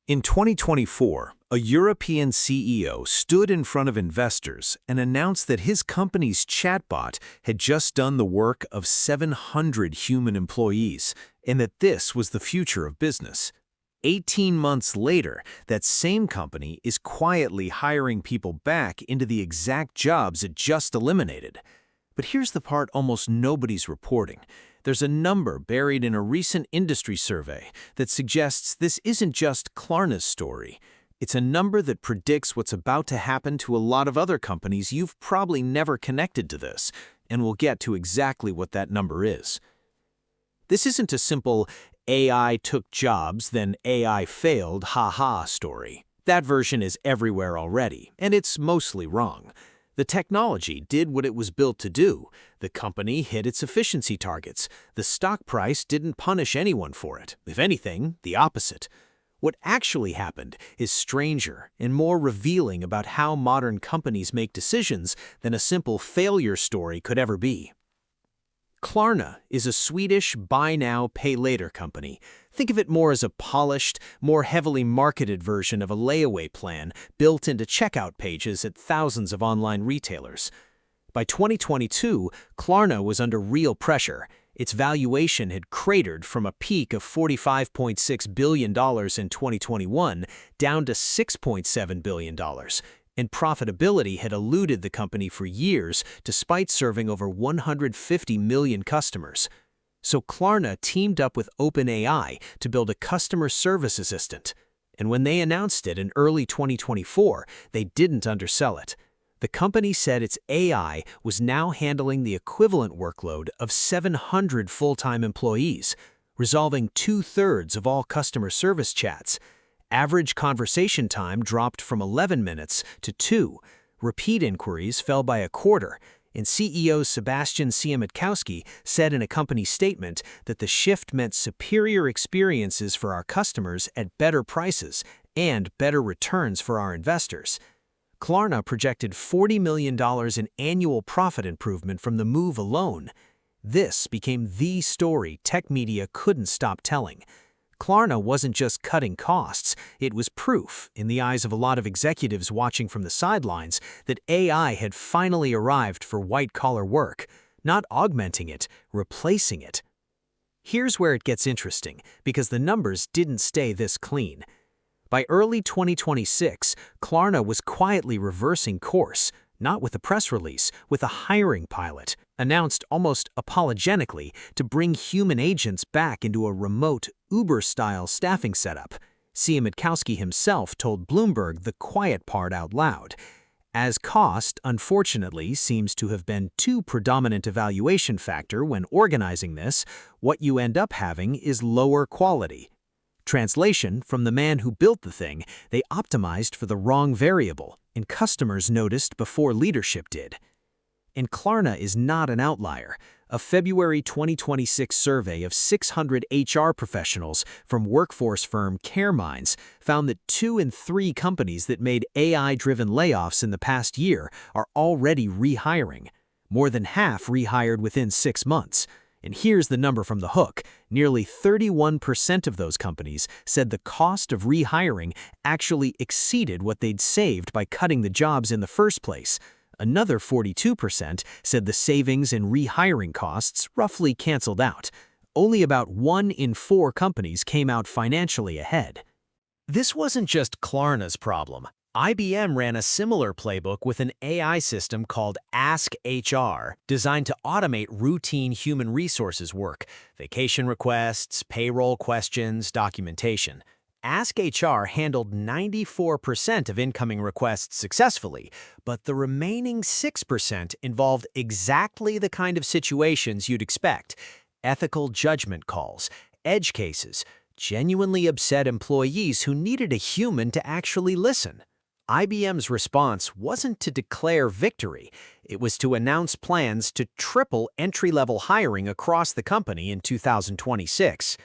In 2024, a European CEO stood in front of investors and announced that his company's chatbot had just done the work of 700 human employees and that this was the future of business. 18 months later, that same company is quietly hiring people back into the exact jobs it just eliminated. But here's the part almost nobody's reporting. There's a number buried in a recent industry survey that suggests this isn't just Klarna's story. It's a number that predicts what's about to happen to a lot of other companies you've probably never connected to this, and we'll get to exactly what that number is. This isn't a simple AI took jobs, then AI failed, ha-ha story. That version is everywhere already, and it's mostly wrong. The technology did what it was built to do. The company hit its efficiency targets. The stock price didn't punish anyone for it. If anything, the opposite. What actually happened is stranger and more revealing about how modern companies make decisions than a simple failure story could ever be. Klarna is a Swedish buy now, pay later company. Think of it more as a polished, more heavily marketed version of a layaway plan built into checkout pages at thousands of online retailers. By 2022, Klarna was under real pressure. Its valuation had cratered from a peak of $45.6 billion in 2021 down to $6.7 billion. And profitability had eluded the company for years despite serving over 150 million customers. So Klarna teamed up with OpenAI to build a customer service assistant. And when they announced it in early 2024, they didn't undersell it. The company said its AI was now handling the equivalent workload of 700 full-time employees, resolving 2/3 of all customer service chats. Average conversation time dropped from 11 minutes to 2. Repeat inquiries fell by a quarter, and CEO Sebastian Siemiatkowski said in a company statement that the shift meant superior experiences for our customers at better prices and better returns for our investors. Klarna projected $40 million in annual profit improvement from the move alone. This became the story tech media couldn't stop telling. Klarna wasn't just cutting costs, it was proof, in the eyes of a lot of executives watching from the sidelines, that AI had finally arrived for white-collar work, not augmenting it, replacing it. Here's where it gets interesting, because the numbers didn't stay this clean. By early 2026, Klarna was quietly reversing course, not with a press release, with a hiring pilot, announced almost apologetically to bring human agents back into a remote, Uber-style staffing setup. Siemiatkowski himself told Bloomberg the quiet part out loud, as cost, unfortunately, seems to have been too predominant a valuation factor when organizing this, what you end up having is lower quality. Translation, from the man who built the thing, they optimized for the wrong variable, and customers noticed before leadership did. And Klarna is not an outlier. A February 2026 survey of 600 HR professionals from workforce firm CareMinds found that 2 in 3 companies that made AI-driven layoffs in the past year are already rehiring. More than half rehired within 6 months. And here's the number from the hook. Nearly 31% of those companies said the cost of rehiring actually exceeded what they'd saved by cutting the jobs in the first place. Another 42% said the savings in rehiring costs roughly canceled out. Only about 1 in 4 companies came out financially ahead. This wasn't just Klarna's problem. IBM ran a similar playbook with an AI system called Ask HR, designed to automate routine human resources work, vacation requests, payroll questions, documentation. Ask HR handled 94% of incoming requests successfully, but the remaining 6% involved exactly the kind of situations you'd expect: ethical judgment calls, edge cases, genuinely upset employees who needed a human to actually listen. IBM's response wasn't to declare victory. It was to announce plans to triple entry-level hiring across the company in 2026.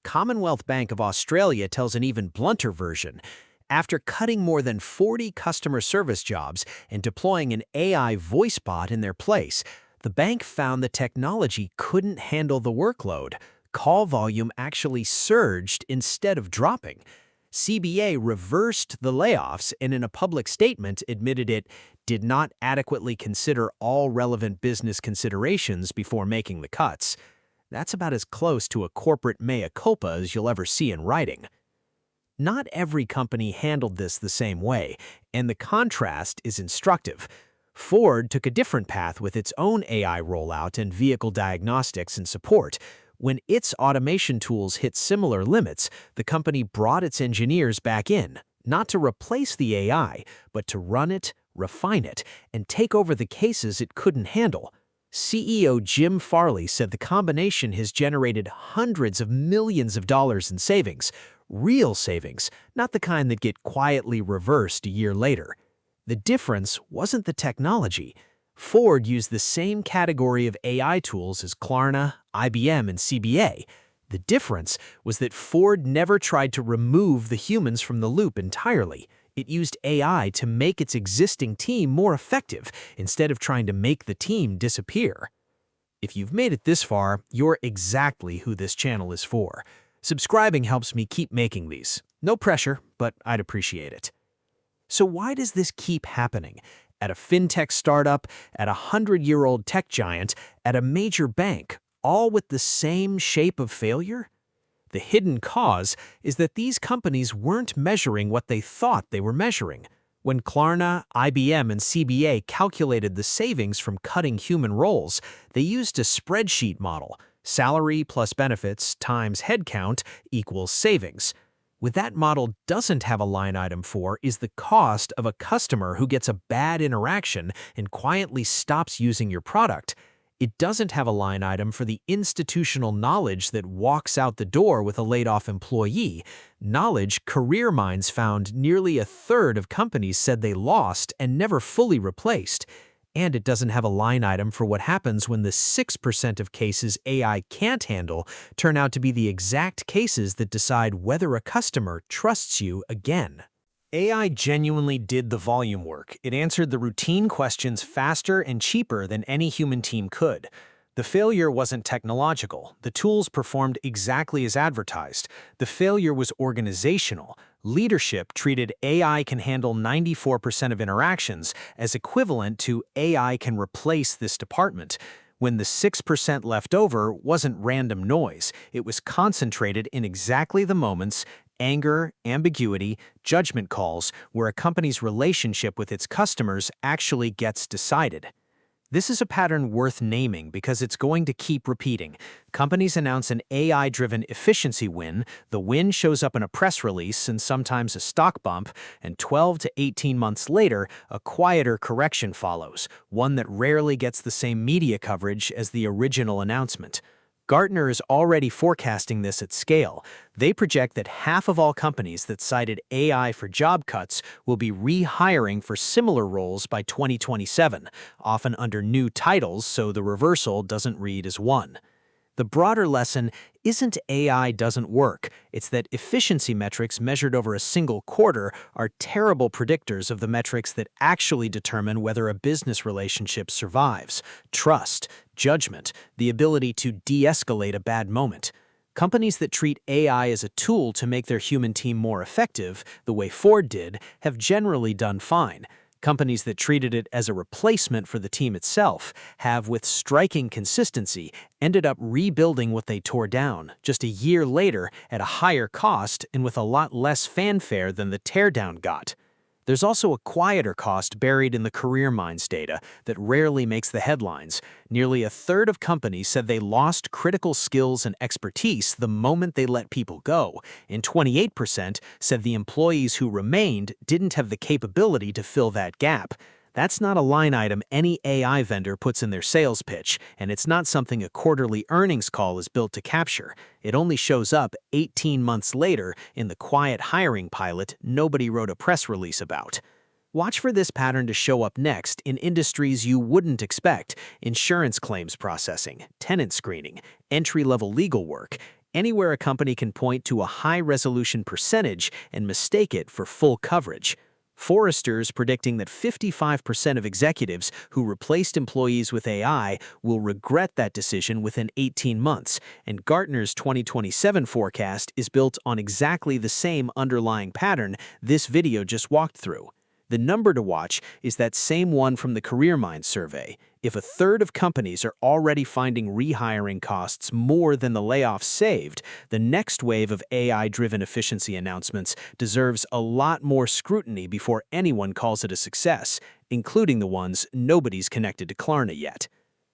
Commonwealth Bank of Australia tells an even blunter version. After cutting more than 40 customer service jobs and deploying an AI voice bot in their place, the bank found the technology couldn't handle the workload. Call volume actually surged instead of dropping. CBA reversed the layoffs and in a public statement admitted it did not adequately consider all relevant business considerations before making the cuts. That's about as close to a corporate mea culpa as you'll ever see in writing. Not every company handled this the same way, and the contrast is instructive. Ford took a different path with its own AI rollout and vehicle diagnostics and support. When its automation tools hit similar limits, the company brought its engineers back in, not to replace the AI, but to run it, refine it, and take over the cases it couldn't handle. CEO Jim Farley said the combination has generated hundreds of millions of dollars in savings, real savings, not the kind that get quietly reversed a year later. The difference wasn't the technology. Ford used the same category of AI tools as Klarna, IBM, and CBA. The difference was that Ford never tried to remove the humans from the loop entirely. It used AI to make its existing team more effective instead of trying to make the team disappear. If you've made it this far, you're exactly who this channel is for. Subscribing helps me keep making these. No pressure, but I'd appreciate it. So why does this keep happening? At a fintech startup, at a 100-year-old tech giant, at a major bank, all with the same shape of failure? The hidden cause is that these companies weren't measuring what they thought they were measuring. When Klarna, IBM, and CBA calculated the savings from cutting human roles, they used a spreadsheet model: salary plus benefits times headcount equals savings. What that model doesn't have a line item for is the cost of a customer who gets a bad interaction and quietly stops using your product. It doesn't have a line item for the institutional knowledge that walks out the door with a laid-off employee, knowledge career minds found nearly a third of companies said they lost and never fully replaced. And it doesn't have a line item for what happens when the 6% of cases AI can't handle turn out to be the exact cases that decide whether a customer trusts you again. AI genuinely did the volume work. It answered the routine questions faster and cheaper than any human team could. The failure wasn't technological. The tools performed exactly as advertised. The failure was organizational. Leadership treated AI can handle 94% of interactions as equivalent to AI can replace this department. When the 6% left over wasn't random noise, it was concentrated in exactly the moments, anger, ambiguity, judgment calls, where a company's relationship with its customers actually gets decided. This is a pattern worth naming because it's going to keep repeating. Companies announce an AI-driven efficiency win, the win shows up in a press release and sometimes a stock bump, and 12 to 18 months later, a quieter correction follows, one that rarely gets the same media coverage as the original announcement. Gartner is already forecasting this at scale. They project that half of all companies that cited AI for job cuts will be rehiring for similar roles by 2027, often under new titles so the reversal doesn't read as one. The broader lesson isn't AI doesn't work, it's that efficiency metrics measured over a single quarter are terrible predictors of the metrics that actually determine whether a business relationship survives: trust, judgment, the ability to de-escalate a bad moment. Companies that treat AI as a tool to make their human team more effective, the way Ford did, have generally done fine. Companies that treated it as a replacement for the team itself have, with striking consistency, ended up rebuilding what they tore down just a year later at a higher cost and with a lot less fanfare than the teardown got. There's also a quieter cost buried in the career minds data that rarely makes the headlines. Nearly a third of companies said they lost critical skills and expertise the moment they let people go, and 28% said the employees who remained didn't have the capability to fill that gap. That's not a line item any AI vendor puts in their sales pitch, and it's not something a quarterly earnings call is built to capture. It only shows up 18 months later in the quiet hiring pilot nobody wrote a press release about. Watch for this pattern to show up next in industries you wouldn't expect: insurance claims processing, tenant screening, entry-level legal work, anywhere a company can point to a high-resolution percentage and mistake it for full coverage. Forrester's predicting that 55% of executives who replaced employees with AI will regret that decision within 18 months, and Gartner's 2027 forecast is built on exactly the same underlying pattern this video just walked through. The number to watch is that same one from the CareerMinds survey. If a third of companies are already finding rehiring costs more than the layoffs saved, the next wave of AI-driven efficiency announcements deserves a lot more scrutiny before anyone calls it a success, including the ones nobody's connected to Klarna yet.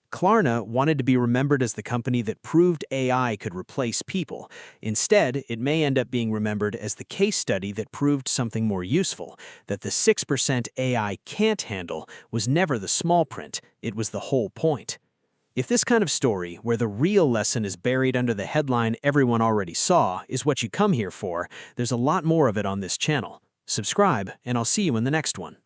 Klarna wanted to be remembered as the company that proved AI could replace people. Instead, it may end up being remembered as the case study that proved something more useful, that the 6% AI can't handle was never the small print, it was the whole point. If this kind of story, where the real lesson is buried under the headline everyone already saw, is what you come here for, there's a lot more of it on this channel. Subscribe, and I'll see you in the next one.